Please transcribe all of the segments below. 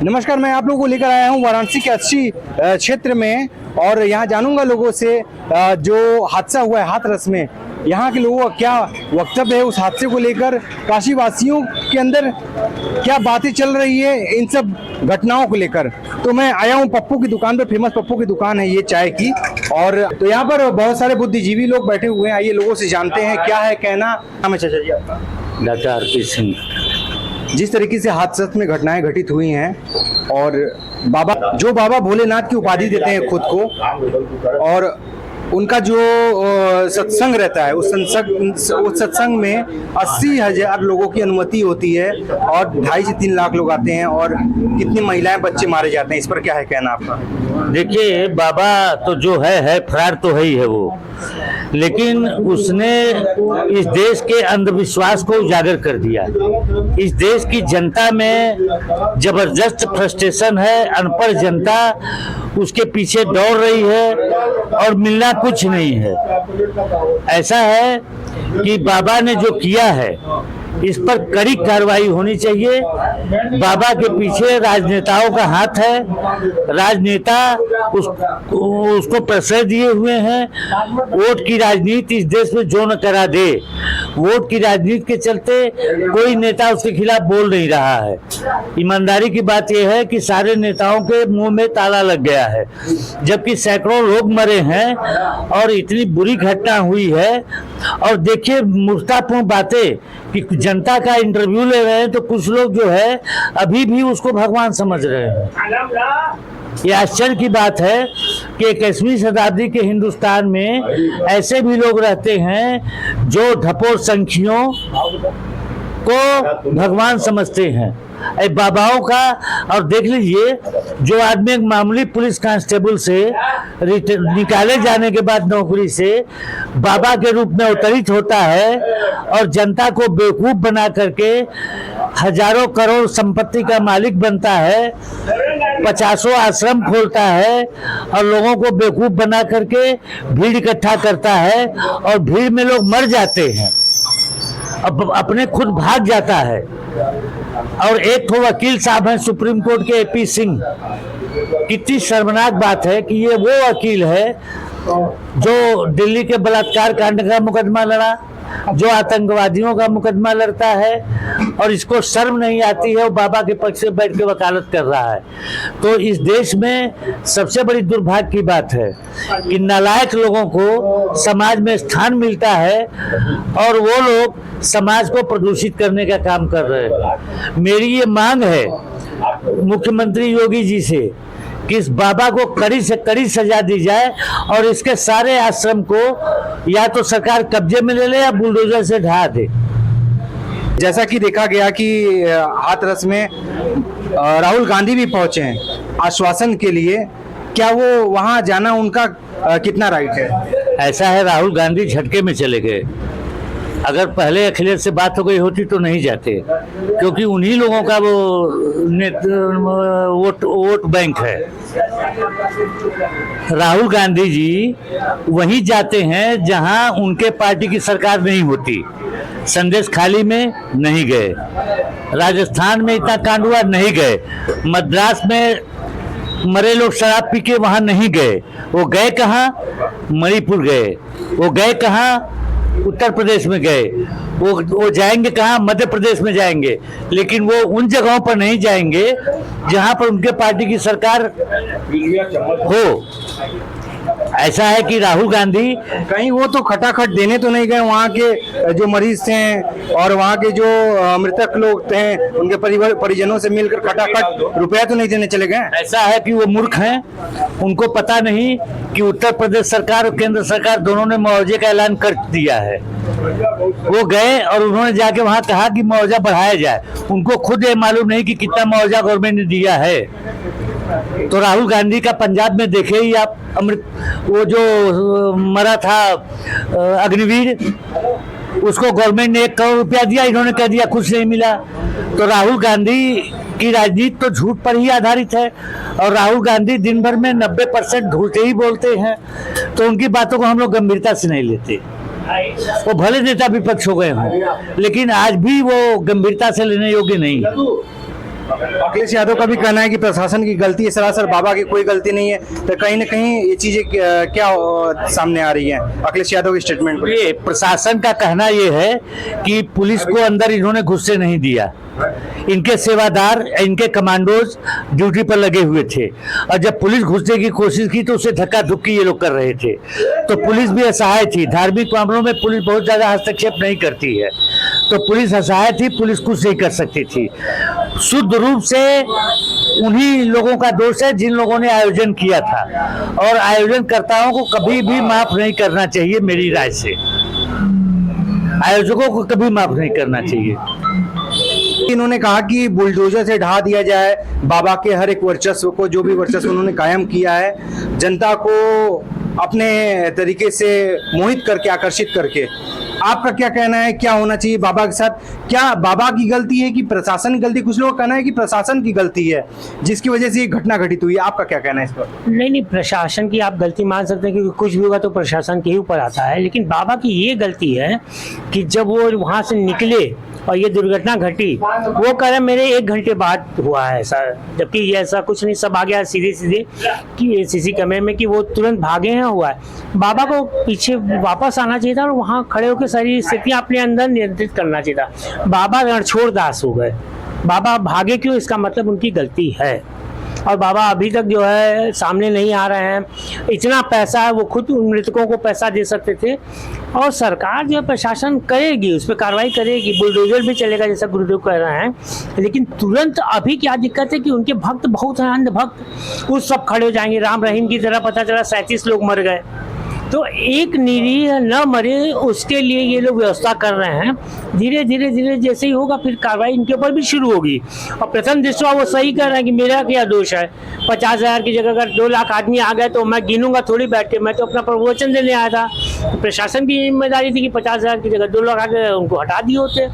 नमस्कार, मैं आप लोगों को लेकर आया हूं वाराणसी के अस्सी क्षेत्र में और यहां जानूंगा लोगों से जो हादसा हुआ है हाथरस में, यहाँ के लोगों का क्या वक्तव्य है उस हादसे को लेकर, काशी वासियों के अंदर क्या बातें चल रही है इन सब घटनाओं को लेकर। तो मैं आया हूँ पप्पू की दुकान पे, फेमस पप्पू की दुकान है ये चाय की, और तो यहाँ पर बहुत सारे बुद्धिजीवी लोग बैठे हुए हैं। आइए लोगों से जानते हैं क्या है कहना। नाम है चाचा जी आपका? Doctor RP Singh. जिस तरीके से हादसे में घटनाएं घटित हुई हैं और बाबा भोलेनाथ की उपाधि देते हैं खुद को, और उनका जो सत्संग रहता है उस सत्संग में 80,000 लोगों की अनुमति होती है और 2.5 से 3 लाख लोग आते हैं और कितनी महिलाएं बच्चे मारे जाते हैं, इस पर क्या है कहना आपका? देखिए, बाबा तो जो है फरार तो है ही है वो, लेकिन उसने इस देश के अंधविश्वास को उजागर कर दिया। इस देश की जनता में जबरदस्त फ्रस्ट्रेशन है, अनपढ़ जनता उसके पीछे दौड़ रही है और मिलना कुछ नहीं है। ऐसा है कि बाबा ने जो किया है इस पर कड़ी कार्रवाई होनी चाहिए। बाबा के पीछे राजनेताओं का हाथ है, राजनेता उसको प्रश्रय दिए हुए हैं। वोट की राजनीति इस देश में जो न करा दे, वोट की राजनीति के चलते कोई नेता उसके खिलाफ बोल नहीं रहा है। ईमानदारी की बात यह है कि सारे नेताओं के मुंह में ताला लग गया है, जबकि सैकड़ों लोग मरे हैं और इतनी बुरी घटना हुई है। और देखिए, मूर्खतापूर्ण बातें कि जनता का इंटरव्यू ले रहे हैं तो कुछ लोग जो है अभी भी उसको भगवान समझ रहे हैं। ये आश्चर्य की बात है कि 21वीं शताब्दी के हिंदुस्तान में ऐसे भी लोग रहते हैं जो ढपोर संखियों को भगवान समझते हैं। बाबाओं का, और देख लीजिए, जो आदमी एक मामूली पुलिस कांस्टेबल से निकाले जाने के बाद नौकरी से बाबा के रूप में अवतरित होता है और जनता को बेवकूफ बना करके हजारों करोड़ संपत्ति का मालिक बनता है, 50 आश्रम खोलता है और लोगों को बेवकूफ बना करके भीड़ इकट्ठा करता है और भीड़ में लोग मर जाते हैं, अब अपने खुद भाग जाता है। और एक तो वकील साहब हैं सुप्रीम कोर्ट के एपी सिंह। कितनी शर्मनाक बात है कि ये वो वकील है जो दिल्ली के बलात्कार कांड का मुकदमा लड़ा, जो आतंकवादियों का मुकदमा लड़ता है, और इसको शर्म नहीं आती है, वो बाबा के पक्ष से बैठ के वकालत कर रहा है। तो इस देश में सबसे बड़ी दुर्भाग्य की बात है कि नालायक लोगों को समाज में स्थान मिलता है और वो लोग समाज को प्रदूषित करने का काम कर रहे हैं। मेरी ये मांग है मुख्यमंत्री योगी जी से कि इस बाबा को कड़ी से कड़ी सजा दी जाए और इसके सारे आश्रम को या तो सरकार कब्जे में ले ले या बुलडोजर से ढहा दे। जैसा कि देखा गया कि हाथरस में राहुल गांधी भी पहुंचे हैं आश्वासन के लिए, क्या वो वहां जाना उनका कितना राइट है? ऐसा है, राहुल गांधी झटके में चले गए। अगर पहले अखिलेश से बात हो गई होती तो नहीं जाते, क्योंकि उन्हीं लोगों का वो वोट बैंक है। राहुल गांधी जी वहीं जाते हैं जहां उनके पार्टी की सरकार नहीं होती। संदेश खाली में नहीं गए, राजस्थान में इतना कांड हुआ नहीं गए, मद्रास में मरे लोग शराब पी के वहां नहीं गए। वो गए कहाँ? मणिपुर गए। वो गए कहाँ? उत्तर प्रदेश में गए। वो जाएंगे कहाँ? मध्य प्रदेश में जाएंगे, लेकिन वो उन जगहों पर नहीं जाएंगे जहां पर उनके पार्टी की सरकार हो। ऐसा है कि राहुल गांधी कहीं वो तो खटाखट देने तो नहीं गए वहाँ के जो मरीज थे और वहाँ के जो मृतक लोग थे उनके परिजनों से मिलकर खटाखट रुपया तो नहीं देने चले गए? ऐसा है कि वो मूर्ख हैं, उनको पता नहीं कि उत्तर प्रदेश सरकार और केंद्र सरकार दोनों ने मुआवजे का ऐलान कर दिया है। वो गए और उन्होंने जाके वहाँ कहा कि मुआवजा बढ़ाया जाए। उनको खुद ये मालूम नहीं कि कितना मुआवजा गवर्नमेंट ने दिया है। तो राहुल गांधी का पंजाब में देखे ही आप, वो जो मरा था अग्निवीर, उसको गवर्नमेंट ने 1 करोड़ रुपया दिया, इन्होंने कह दिया कुछ नहीं मिला। तो राहुल गांधी की राजनीति तो झूठ पर ही आधारित है और राहुल गांधी दिन भर में 90% झूठ ही बोलते हैं, तो उनकी बातों को हम लोग गंभीरता से नहीं लेते। वो भले नेता विपक्ष हो गए हों, लेकिन आज भी वो गंभीरता से लेने योग्य नहीं है। अखिलेश यादव का भी कहना है कि प्रशासन की गलती है, सरासर बाबा की कोई गलती नहीं है। तो कहीं ना कहीं ये चीजें क्या सामने आ रही हैं अखिलेश यादव के स्टेटमेंट पर? ये प्रशासन का कहना ये है कि पुलिस को अंदर इन्होंने घुसने नहीं दिया, इनके सेवादार, इनके कमांडोज ड्यूटी पर लगे हुए थे, और जब पुलिस घुसने की कोशिश की तो उसे धक्का धुक्की ये लोग कर रहे थे। तो पुलिस भी असहाय थी। धार्मिक मामलों में पुलिस बहुत ज्यादा हस्तक्षेप नहीं करती है, तो पुलिस असहाय थी, पुलिस कुछ नहीं कर सकती थी। शुद्ध रूप से उन्हीं लोगों का दोष है जिन लोगों ने आयोजन किया था, और आयोजनकर्ताओं को कभी भी माफ नहीं करना चाहिए। मेरी राय से आयोजकों को कभी माफ नहीं करना चाहिए। इन्होंने कहा कि बुलडोजर से ढहा दिया जाए बाबा के हर एक वर्चस्व को, जो भी वर्चस्व उन्होंने कायम किया है, जनता को अपने तरीके से मोहित करके, आकर्षित करके। आपका क्या कहना है, क्या होना चाहिए बाबा के साथ? क्या बाबा की गलती है कि प्रशासन की गलती? कुछ लोगों का कहना है कि प्रशासन की गलती है जिसकी वजह से ये घटना घटित हुई। आपका क्या कहना है इस पर? नहीं, प्रशासन की आप गलती मान सकते हैं, क्योंकि कुछ भी होगा तो प्रशासन के ही ऊपर आता है। लेकिन बाबा की ये गलती है कि जब वो वहाँ से निकले और ये दुर्घटना घटी, वो कह रहे मेरे 1 घंटे बाद हुआ है ऐसा, जबकि ये ऐसा कुछ नहीं, सब आ गया सीधे सीधे कि सीसी कैमरे में कि वो तुरंत भागे हैं, हुआ है। बाबा को पीछे वापस आना चाहिए था और वहाँ खड़े होकर सारी स्थितियाँ अपने अंदर नियंत्रित करना चाहिए था। बाबा रणछोड़ दास हो गए। बाबा भागे क्यों, इसका मतलब उनकी गलती है। और बाबा अभी तक जो है सामने नहीं आ रहे हैं। इतना पैसा है, वो खुद उन मृतकों को पैसा दे सकते थे। और सरकार जो है, प्रशासन करेगी, उस पर कार्रवाई करेगी, बुलडोजर भी चलेगा जैसा गुरुदेव कह रहे हैं। लेकिन तुरंत अभी क्या दिक्कत है कि उनके भक्त बहुत हैं, अंध भक्त, वो सब खड़े हो जाएंगे। राम रहीम की तरह पता चला 37 लोग मर गए, तो एक निरीह न मरे उसके लिए ये लोग व्यवस्था कर रहे हैं। धीरे धीरे धीरे जैसे ही होगा फिर कार्रवाई इनके ऊपर भी शुरू होगी। और प्रथम दृष्टया वो सही कर रहे हैं कि मेरा क्या दोष है। 50,000 की जगह अगर 2 लाख आदमी आ गए तो मैं गिनूंगा थोड़ी बैठ के, मैं तो अपना प्रवचन देने आया था। तो प्रशासन की जिम्मेदारी थी कि 50,000 की जगह 2 लाख आ गए, उनको हटा दिए होते।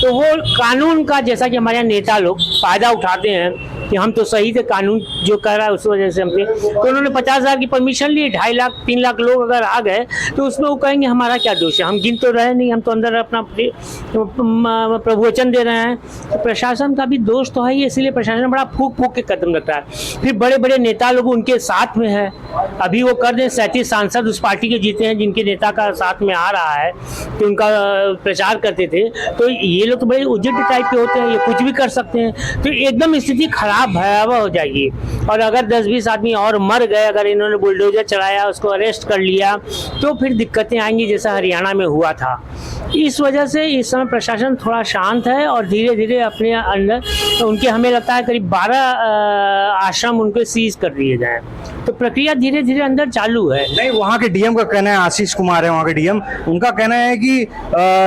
तो वो कानून का, जैसा कि हमारे नेता लोग फायदा उठाते हैं कि हम तो सही थे, कानून जो कर रहा है उस वजह से हम पे, तो उन्होंने 50,000 की परमिशन ली। 2.5 लाख 3 लाख लोग अगर आ गए तो उसमें वो कहेंगे हमारा क्या दोष है, हम गिन तो रहे नहीं, हम तो अंदर अपना प्रवचन दे रहे हैं। तो प्रशासन का भी दोष तो है ही, इसलिए प्रशासन बड़ा फूक फूक के कदम रखता है। फिर बड़े बड़े नेता लोग उनके साथ में है। अभी वो कर दें 37 सांसद उस पार्टी के जीते हैं जिनके नेता का साथ में आ रहा है, तो उनका प्रचार करते थे। तो ये लोग तो बड़े उजट टाइप के होते हैं, ये कुछ भी कर सकते हैं। तो एकदम स्थिति खराब भयावह हो जाएगी। और अगर 10-20 आदमी और मर गए, अगर इन्होंने बुलडोजर चलाया, उसको अरेस्ट कर लिया, तो फिर दिक्कतें आएंगी जैसा हरियाणा में हुआ था। इस वजह से इस समय प्रशासन थोड़ा शांत है और धीरे धीरे अपने अंदर उनके, हमें लगता है करीब 12 आश्रम उनको सीज कर दिए जाएं। तो प्रक्रिया धीरे धीरे अंदर चालू है। नहीं, वहाँ के डीएम का कहना है, आशीष कुमार है वहाँ के डीएम, उनका कहना है कि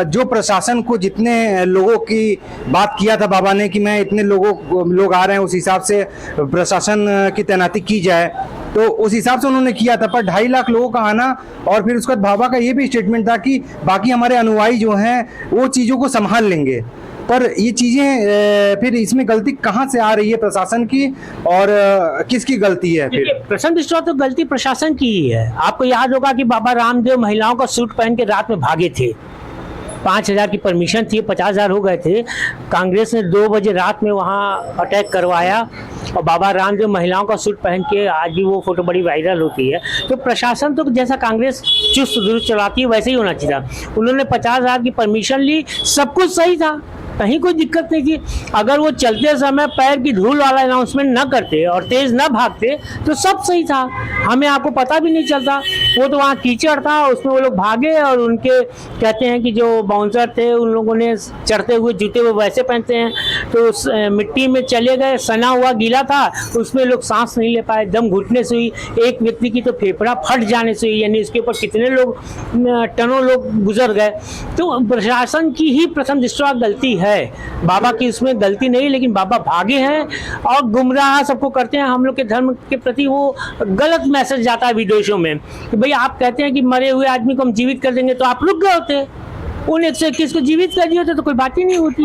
जो प्रशासन को जितने लोगों की बात किया था बाबा ने कि मैं इतने लोग आ रहे हैं, उस हिसाब से प्रशासन की तैनाती की जाए, तो उस हिसाब से उन्होंने किया था। पर 2.5 लाख लोगों का आना, और फिर उसके बाद बाबा का ये भी स्टेटमेंट था कि बाकी हमारे अनुयायी जो हैं वो चीज़ों को संभाल लेंगे। पर ये चीजें फिर इसमें गलती कहाँ से आ रही है प्रशासन की, और किसकी गलती है? फिर प्रथम दृष्टया तो गलती प्रशासन की ही है। आपको याद होगा कि बाबा रामदेव महिलाओं का सूट पहन के रात में भागे थे। 5,000 की परमिशन थी, 50,000 हो गए थे। कांग्रेस ने 2 बजे रात में वहाँ अटैक करवाया और बाबा रामदेव महिलाओं का सूट पहन के, आज भी वो फोटो बड़ी वायरल होती है। तो प्रशासन तो जैसा कांग्रेस चुस्त दुरुस्त चलाती है वैसे ही होना चाहिए था। उन्होंने 50,000 की परमिशन ली, सब कुछ सही था, कहीं कोई दिक्कत नहीं थी। अगर वो चलते समय पैर की धूल वाला अनाउंसमेंट न करते और तेज न भागते तो सब सही था, हमें आपको पता भी नहीं चलता। वो तो वहाँ कीचड़ था, उसमें वो लोग भागे और उनके कहते हैं कि जो बाउंसर थे उन लोगों ने चढ़ते हुए जूते वो वैसे पहनते हैं, तो उस मिट्टी में चले गए, सना हुआ गीला था, उसमें लोग सांस नहीं ले पाए, दम घुटने से हुई। एक व्यक्ति की तो फेफड़ा फट जाने से हुई, यानी उसके ऊपर कितने लोग, टनों लोग गुजर गए। तो प्रशासन की ही प्रथम दृष्टया गलती है, बाबा की उसमें गलती नहीं। लेकिन बाबा भागे हैं और गुमराह सबको करते हैं। हम लोग के धर्म के प्रति वो गलत मैसेज जाता है विदेशों में कि भाई आप कहते हैं कि मरे हुए आदमी को हम जीवित कर देंगे, तो आप रुक गए होते, उन 121 को जीवित कर दिए होते तो कोई बात ही नहीं होती।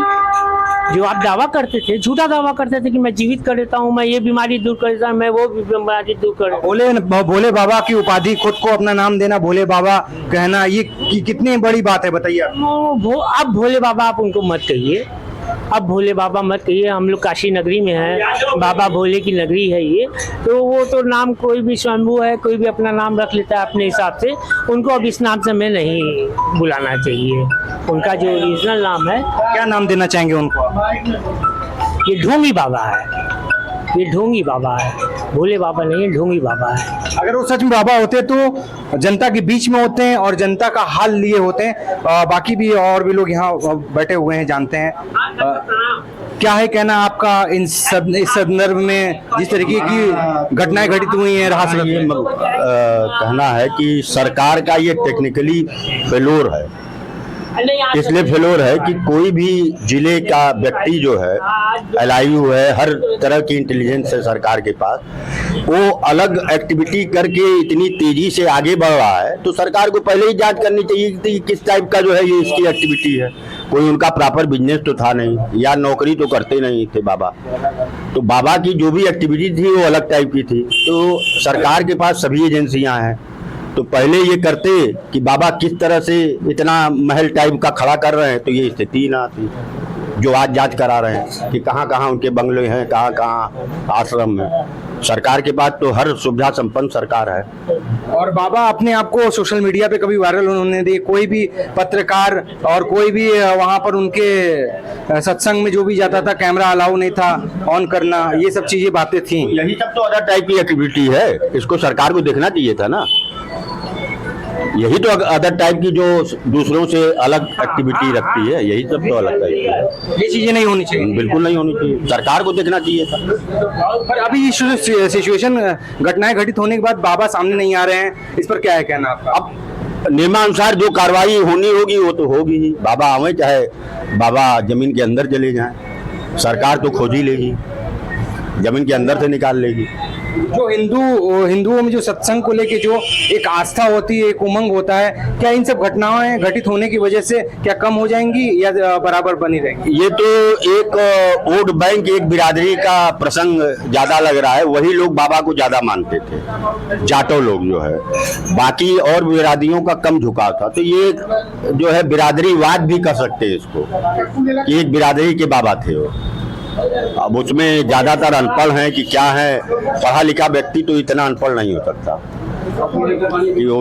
जो आप दावा करते थे, झूठा दावा करते थे कि मैं जीवित कर देता हूँ, मैं ये बीमारी दूर कर देता हूँ, मैं वो बीमारी दूर कर देता हूँ। भोले बाबा की उपाधि, खुद को अपना नाम देना, भोले बाबा कहना, ये कितनी बड़ी बात है बताइए। अब भोले बाबा आप उनको मत कहिए, अब भोले बाबा मत कहिए, हम लोग काशी नगरी में हैं, बाबा भोले की नगरी है ये, तो वो तो नाम कोई भी स्वयंभू है, कोई भी अपना नाम रख लेता है अपने हिसाब से, उनको अब इस नाम से हमें नहीं बुलाना चाहिए। उनका जो ओरिजिनल नाम है, क्या नाम देना चाहेंगे उनको? ये ढोंगी बाबा है, ये ढोंगी बाबा है, भोले बाबा नहीं है, ढोंगी बाबा है। अगर वो सच में बाबा होते तो जनता के बीच में होते हैं और जनता का हाल लिए होते हैं। बाकी भी और भी लोग यहाँ बैठे हुए हैं, जानते हैं क्या है कहना आपका इस संदर्भ में, जिस तरीके की घटनाएं घटित हुई हैं राहत? ये कहना है कि सरकार का ये टेक्निकली फेलोर है, इसलिए फेलोर है कि कोई भी जिले का व्यक्ति जो है, LIU है, हर तरह की इंटेलिजेंस है सरकार के पास, वो अलग एक्टिविटी करके इतनी तेजी से आगे बढ़ रहा है, तो सरकार को पहले ही जांच करनी चाहिए कि किस टाइप का जो है ये इसकी एक्टिविटी है। कोई उनका प्रॉपर बिजनेस तो था नहीं, या नौकरी तो करते नहीं थे बाबा, तो बाबा की जो भी एक्टिविटी थी वो अलग टाइप की थी। तो सरकार के पास सभी एजेंसियां हैं, तो पहले ये करते कि बाबा किस तरह से इतना महल टाइप का खड़ा कर रहे हैं, तो ये स्थिति ना आती जो आज जांच करा रहे हैं कि कहाँ कहाँ उनके बंगले हैं, कहाँ कहाँ आश्रम है। सरकार के पास तो हर सुविधा संपन्न सरकार है। और बाबा अपने आप को सोशल मीडिया पे कभी वायरल उन्होंने दिए, कोई भी पत्रकार और कोई भी वहां पर उनके सत्संग में जो भी जाता था, कैमरा अलाउ नहीं था ऑन करना, ये सब चीजें बातें थी। यही सब तो अदर टाइप की एक्टिविटी है, इसको सरकार को देखना चाहिए था ना। यही तो अदर टाइप की जो दूसरों से अलग एक्टिविटी रखती है, यही सब तो अलग टाइप की है। ये चीजें नहीं होनी चाहिए, बिल्कुल नहीं होनी चाहिए, सरकार को देखना चाहिए था। पर अभी सिचुएशन, घटनाएं घटित होने के बाद बाबा सामने नहीं आ रहे हैं, इस पर क्या है कहना आपका? अब नियमानुसार जो कार्रवाई होनी होगी वो तो होगी ही। बाबा आवे चाहे बाबा जमीन के अंदर चले जाएं, सरकार तो खोज ही लेगी, जमीन के अंदर से निकाल लेगी। जो हिंदुओं में जो सत्संग को लेके जो एक आस्था होती है, एक उमंग होता है, क्या इन सब घटनाएं घटित होने की वजह से क्या कम हो जाएंगी या बराबर बनी रहेंगी? ये तो एक वोट बैंक, एक बिरादरी का प्रसंग ज्यादा लग रहा है। वही लोग बाबा को ज्यादा मानते थे, जाटो लोग जो है, बाकी और बिरादरियों का कम झुकाव था। तो ये जो है बिरादरीवाद भी कर सकते हैं इसको, कि एक बिरादरी के बाबा थे वो। अब उसमें ज्यादातर अनपढ़ हैं कि क्या है, पढ़ा लिखा व्यक्ति तो इतना अनपढ़ नहीं हो सकता कि वो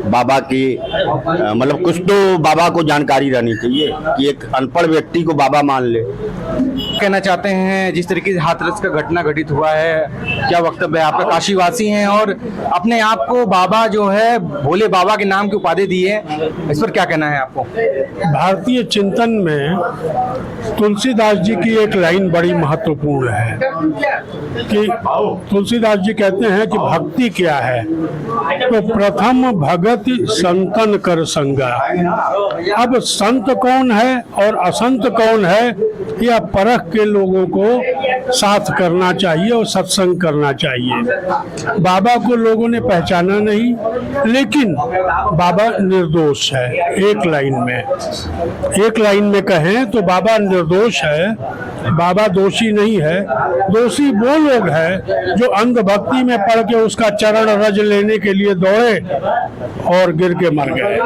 बाबा की मतलब कुछ तो बाबा को जानकारी रहनी चाहिए कि एक अनपढ़ व्यक्ति को बाबा मान ले। कहना चाहते हैं जिस तरीके से हाथरस का घटना घटित हुआ है, क्या वक्तव्य है आपका? काशीवासी हैं और अपने आप को बाबा जो है भोले बाबा के नाम की उपाधि दी है, इस पर क्या कहना है आपको? भारतीय चिंतन में तुलसीदास जी की एक लाइन बड़ी महत्वपूर्ण है कि तुलसीदास जी कहते हैं कि भक्ति क्या है, तो प्रथम भगत संतन कर संगा। अब संत कौन है और असंत कौन है, यह परख के लोगों को साथ करना चाहिए और सत्संग करना चाहिए। बाबा को लोगों ने पहचाना नहीं, लेकिन बाबा निर्दोष है। एक लाइन में कहें तो बाबा निर्दोष है, बाबा दोषी नहीं है। दोषी वो लोग हैं जो अंधभक्ति में पड़ के उसका चरण रज लेने के लिए दौड़े और गिर के मर गए।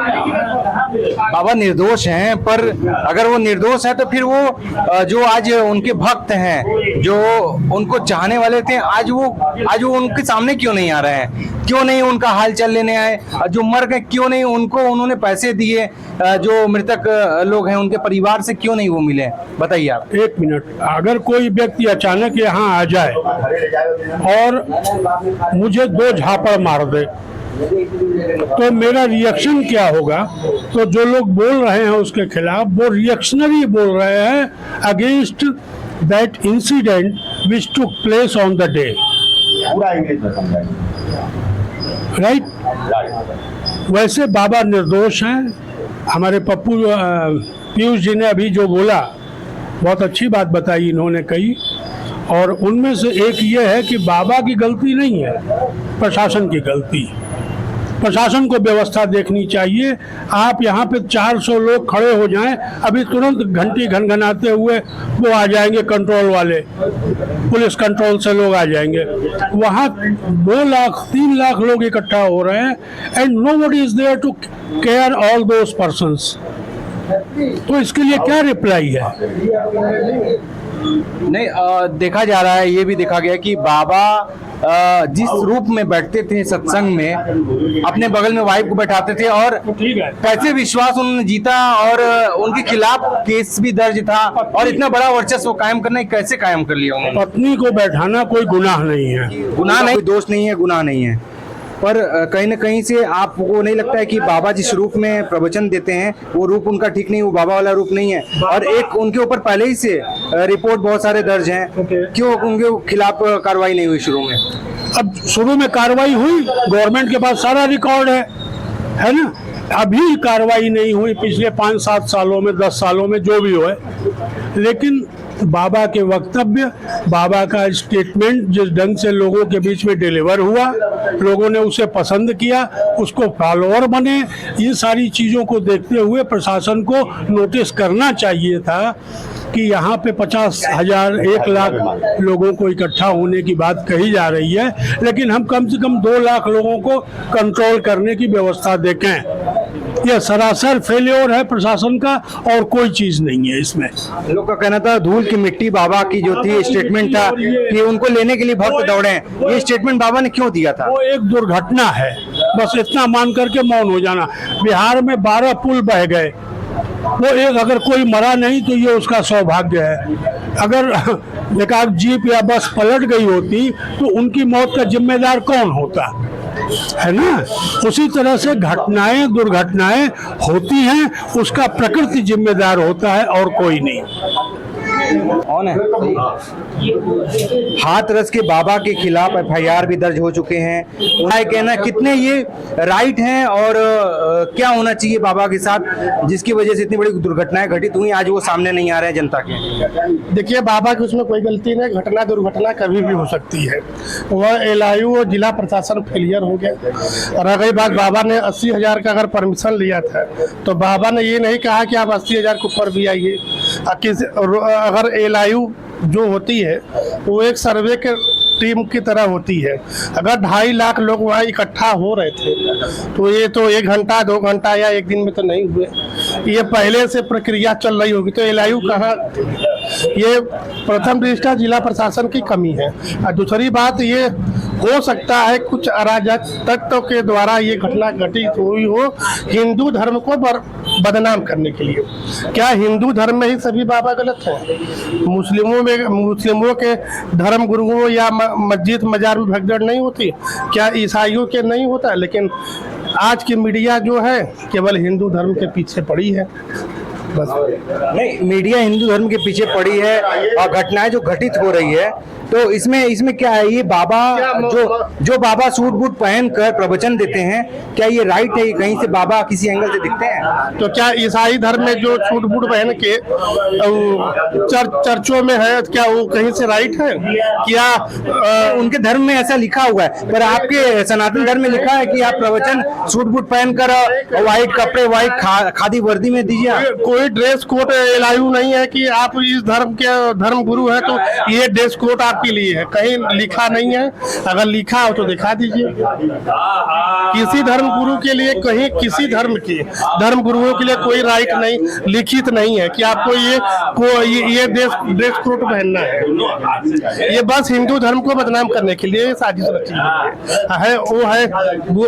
बाबा निर्दोष हैं, पर अगर वो निर्दोष है तो फिर वो जो आज उनके भक्त हैं, जो उनको चाहने वाले थे, आज वो उनके सामने क्यों नहीं आ रहे हैं? क्यों नहीं उनका हाल चाल लेने आए? जो मर गए क्यों नहीं उनको उन्होंने पैसे दिए? जो मृतक लोग हैं उनके परिवार से क्यों नहीं वो मिले? बताइए आप। एक मिनट, अगर कोई व्यक्ति अचानक यहाँ आ जाए और मुझे 2 झापड़ मार दे तो मेरा रिएक्शन क्या होगा? तो जो लोग बोल रहे हैं उसके खिलाफ, वो रिएक्शनरी बोल रहे हैं against that incident which took place on the day. Right? वैसे बाबा निर्दोष हैं। हमारे पप्पू पीयूष जी ने अभी जो बोला, बहुत अच्छी बात बताई इन्होंने कही, और उनमें से एक ये है कि बाबा की गलती नहीं है, प्रशासन की गलती। प्रशासन को व्यवस्था देखनी चाहिए। आप यहाँ पे 400 लोग खड़े हो जाएं, अभी तुरंत घंटी घनघनाते हुए वो आ जाएंगे, कंट्रोल वाले, पुलिस कंट्रोल से लोग आ जाएंगे। वहाँ 2 लाख 3 लाख लोग इकट्ठा हो रहे हैं, and nobody is there to care all those persons. तो इसके लिए क्या रिप्लाई है? नहीं, देखा जा रहा है, ये भी देखा गया कि बाबा जिस रूप में बैठते थे सत्संग में, अपने बगल में वाइफ को बैठाते थे और कैसे विश्वास उन्होंने जीता और उनके खिलाफ केस भी दर्ज था और इतना बड़ा वर्चस्व कायम करना कैसे कायम कर लिया उन्होंने? पत्नी को बैठाना कोई गुनाह नहीं है, गुनाह नहीं, दोष नहीं है, गुनाह नहीं है, पर कहीं ना कहीं से आपको नहीं लगता है कि बाबा जिस रूप में प्रवचन देते हैं वो रूप उनका ठीक नहीं, वो बाबा वाला रूप नहीं है? और एक उनके ऊपर पहले ही से रिपोर्ट बहुत सारे दर्ज हैं, क्यों उनके खिलाफ कार्रवाई नहीं हुई शुरू में? अब शुरू में कार्रवाई हुई, गवर्नमेंट के पास सारा रिकॉर्ड है ना? अभी कार्रवाई नहीं हुई पिछले 5-7 सालों में, 10 सालों में, जो भी हो। लेकिन बाबा के वक्तव्य, बाबा का स्टेटमेंट जिस ढंग से लोगों के बीच में डिलीवर हुआ, लोगों ने उसे पसंद किया, उसको फॉलोअर बने, ये सारी चीज़ों को देखते हुए प्रशासन को नोटिस करना चाहिए था कि यहाँ पे 50,000, 1 लाख लोगों को इकट्ठा होने की बात कही जा रही है, लेकिन हम कम से कम 2 लाख लोगों को कंट्रोल करने की व्यवस्था देखें। यह सरासर फेल्योर है प्रशासन का और कोई चीज नहीं है इसमें। लोग का कहना था धूल की मिट्टी बाबा की जो थी, स्टेटमेंट था कि उनको लेने के लिए भक्त दौड़े, ये स्टेटमेंट बाबा ने क्यों दिया था? वो एक दुर्घटना है, बस इतना मान करके मौन हो जाना। बिहार में 12 पुल बह गए, वो एक अगर कोई मरा नहीं तो ये उसका सौभाग्य है। अगर एकाध जीप या बस पलट गई होती तो उनकी मौत का जिम्मेदार कौन होता, है ना? उसी तरह से घटनाएं, दुर्घटनाएं होती हैं, उसका प्रकृति जिम्मेदार होता है और कोई नहीं। कौन है? हाथरस के बाबा के खिलाफ FIR भी दर्ज हो चुके हैं। उनका कहना कितने ये राइट हैं और क्या होना चाहिए बाबा के साथ जिसकी वजह से इतनी बड़ी दुर्घटनाएं घटित हुई, आज वो सामने नहीं आ रहे हैं जनता के? देखिए, बाबा की उसमें कोई गलती नहीं, घटना दुर्घटना कभी भी हो सकती है। वह LIU और जिला प्रशासन फेलियर हो गया। और अगर बात बाबा ने 80,000 का अगर परमिशन लिया था तो बाबा ने ये नहीं कहा कि आप 80,000 के ऊपर भी आइए। अगर LIU जो होती है वो एक सर्वे के टीम की तरह होती है, अगर 2.5 लाख लोग वहाँ इकट्ठा हो रहे थे तो ये तो 1 घंटा 2 घंटा या 1 दिन में तो नहीं हुए, ये पहले से प्रक्रिया चल रही होगी। तो LIU कहाँ? ये प्रथम दृष्टया जिला प्रशासन की कमी है। और दूसरी बात, ये हो सकता है कुछ अराजक तत्व के द्वारा ये घटना घटित हुई हो हिंदू धर्म को बदनाम करने के लिए। क्या हिंदू धर्म में ही सभी बाबा गलत हैं? मुस्लिमों के धर्म गुरुओं या मस्जिद मजार में भगदड़ नहीं होती? क्या ईसाइयों के नहीं होता? लेकिन आज की मीडिया जो है केवल हिंदू धर्म के पीछे पड़ी है। बस नहीं, मीडिया हिंदू धर्म के पीछे पड़ी है और घटनाएं जो घटित हो रही है तो इसमें क्या है? ये बाबा जो बाबा सूट बूट पहन कर प्रवचन देते हैं, क्या ये राइट है? कहीं से बाबा किसी एंगल से दिखते हैं? तो क्या ईसाई धर्म में जो सूट बूट पहन के चर्चों में है, क्या वो कहीं से राइट है? क्या उनके धर्म में ऐसा लिखा हुआ है, पर आपके सनातन धर्म में लिखा है कि आप प्रवचन सूट बूट पहनकर व्हाइट कपड़े, व्हाइट खादी वर्दी में दीजिए। कोई ड्रेस कोड LIU नहीं है कि आप इस धर्म के धर्म गुरु है तो ये ड्रेस कोड आपके लिए है, कहीं लिखा नहीं है। अगर लिखा हो तो दिखा दीजिए। किसी धर्म गुरु के लिए, कहीं किसी धर्म के धर्म गुरुओं के लिए कोई राइट नहीं, लिखित नहीं है कि आपको ये ड्रेस कोड पहनना है। ये बस हिंदू धर्म को बदनाम करने के लिए साजिश रची है। वो है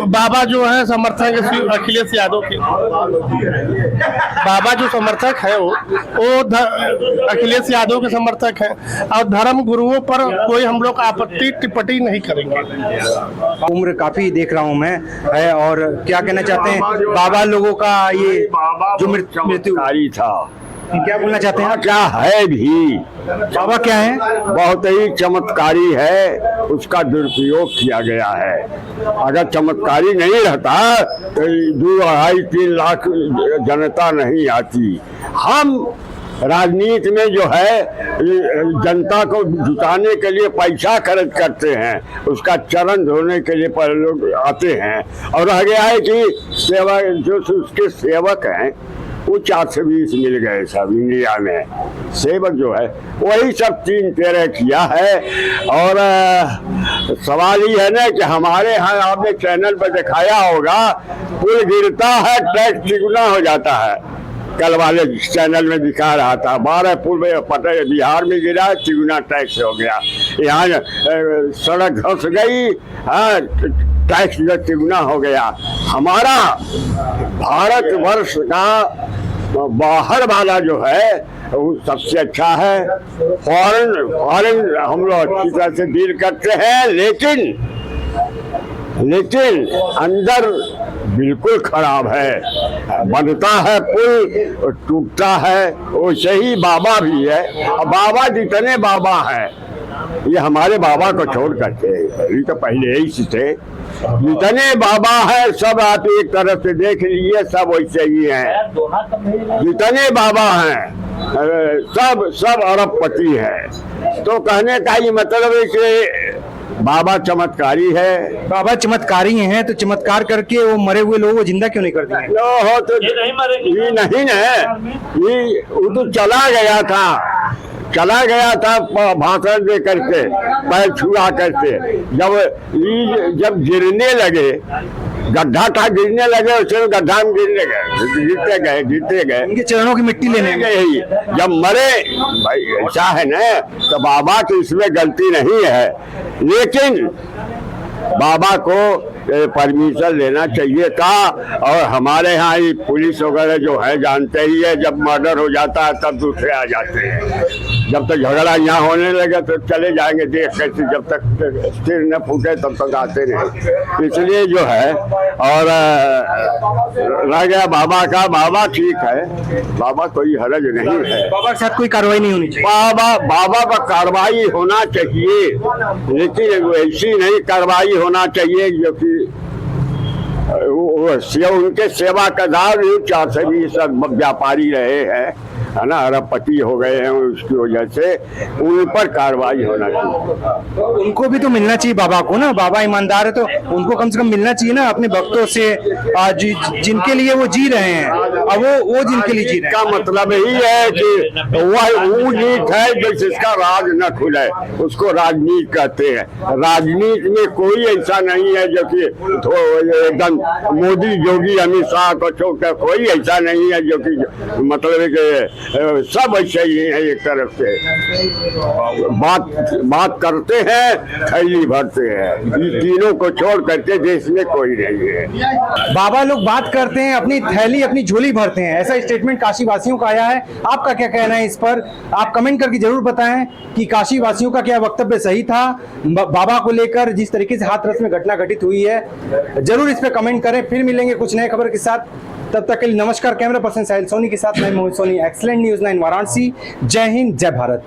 बाबा जो है समर्थक अखिलेश यादव के, बाबा जो समर्थक है वो अखिलेश यादव के समर्थक है और धर्म गुरुओं पर कोई हम लोग आपत्ति टिप्पणी नहीं करेंगे। उम्र काफी देख रहा हूँ मैं है, और क्या कहना चाहते हैं बाबा लोगों का ये जो मृत्यु था, क्या बोलना चाहते हैं? क्या है भी बाबा क्या है? बहुत ही चमत्कारी है, उसका दुरुपयोग किया गया है। अगर चमत्कारी नहीं रहता तो 2-2.5-3 लाख जनता नहीं आती। हम राजनीति में जो है जनता को जुटाने के लिए पैसा खर्च करते हैं, उसका चरण धोने के लिए पर लोग आते हैं। और रह गया है कि सेवा जो उसके सेवक हैं वो 420 मिल गए सब इंडिया में। सेवक जो है वही सब 3-13 किया है। और सवाल ये है ना कि हमारे यहाँ आपने चैनल पर दिखाया होगा, पुल गिरता है टैक्स तिगुना हो जाता है। कल वाले चैनल में दिखा रहा था 12 पुल में पता बिहार में गिरा, तिगुना टैक्स हो गया, यहाँ सड़क धंस गई, हाँ टैक्स जो तिगुना हो गया। हमारा भारतवर्ष का बाहर वाला जो है वो सबसे अच्छा है। फॉरेन हम लोग अच्छी तरह से डील करते हैं, लेकिन अंदर बिल्कुल खराब है। बनता है पुल, टूटता है। वैसे ही बाबा भी है, बाबा जितने बाबा हैं ये हमारे बाबा को छोड़ करके ये तो पहले ही थे। जितने बाबा हैं सब आप एक तरफ से देख लीजिए, सब वैसे ही हैं। जितने बाबा हैं सब अरबपति हैं। तो कहने का ये मतलब है कि बाबा चमत्कारी है। बाबा चमत्कारी हैं, तो चमत्कार करके वो मरे हुए लोगों को जिंदा क्यों नहीं कर दिए? हो तो ये नहीं ना, ये वो तो चला गया था भाषण दे करके, पैर छुआ करके। जब गिरने लगे, गड्ढा था, गिरने लगे, उसमें गड्ढा में गिरते गए उनके चरणों की मिट्टी लेने गए ही। जब मरे भाई ऐसा है ना, तो बाबा की इसमें गलती नहीं है, लेकिन बाबा को परमिशन लेना चाहिए था। और हमारे यहाँ ये पुलिस वगैरह जो है जानते ही है, जब मर्डर हो जाता है तब दूसरे आ जाते हैं। जब तक झगड़ा यहाँ होने लगे तो चले जाएंगे देख कैसे, जब तक सिर न फूटे तब तक आते नहीं। इसलिए जो है, और रह गया बाबा का, बाबा ठीक है, बाबा कोई हरज नहीं है। बाबा के साथ कोई कार्रवाई नहीं होनी चाहिए। बाबा का कार्रवाई होना चाहिए, लेकिन वैसी नहीं कार्रवाई होना चाहिए जो कि उनके सेवा का दाव 420 व्यापारी रहे हैं, है ना, अरबपति हो गए हैं, उसकी वजह से उन पर कार्रवाई होना चाहिए। उनको भी तो मिलना चाहिए बाबा को ना, बाबा ईमानदार है तो उनको कम से कम मिलना चाहिए ना अपने भक्तों से, जिनके लिए वो जी रहे हैं। अब वो जिनके लिए जी रहे हैं, का मतलब यही है कि वो नीति है जो जिसका राज न खुले उसको राजनीति कहते हैं। राजनीति में कोई ऐसा नहीं है जो कि एकदम मोदी योगी अमित शाह को छोड़ कर कोई ऐसा नहीं है जो कि मतलब है कि सब ऐसे ही है। एक तरफ से बात करते हैं, थैली भरते हैं, तीनों को छोड़ करके देश में कोई नहीं है। बाबा लोग बात करते हैं, अपनी थैली अपनी झोली भरते हैं, ऐसा स्टेटमेंट काशी वासियों का आया है। आपका क्या कहना है इस पर? आप कमेंट करके जरूर बताएं कि काशी वासियों का क्या वक्तव्य सही था बाबा को लेकर, जिस तरीके से हाथरस में घटना घटित हुई है। जरूर इस पर कमेंट करें। फिर मिलेंगे कुछ नए खबर के साथ, तब तक के लिए नमस्कार। कैमरा पर्सन साहिल सोनी के साथ मैं मोहित सोनी, एक्सीलेंट न्यूज़ 9 वाराणसी। जय हिंद, जय भारत।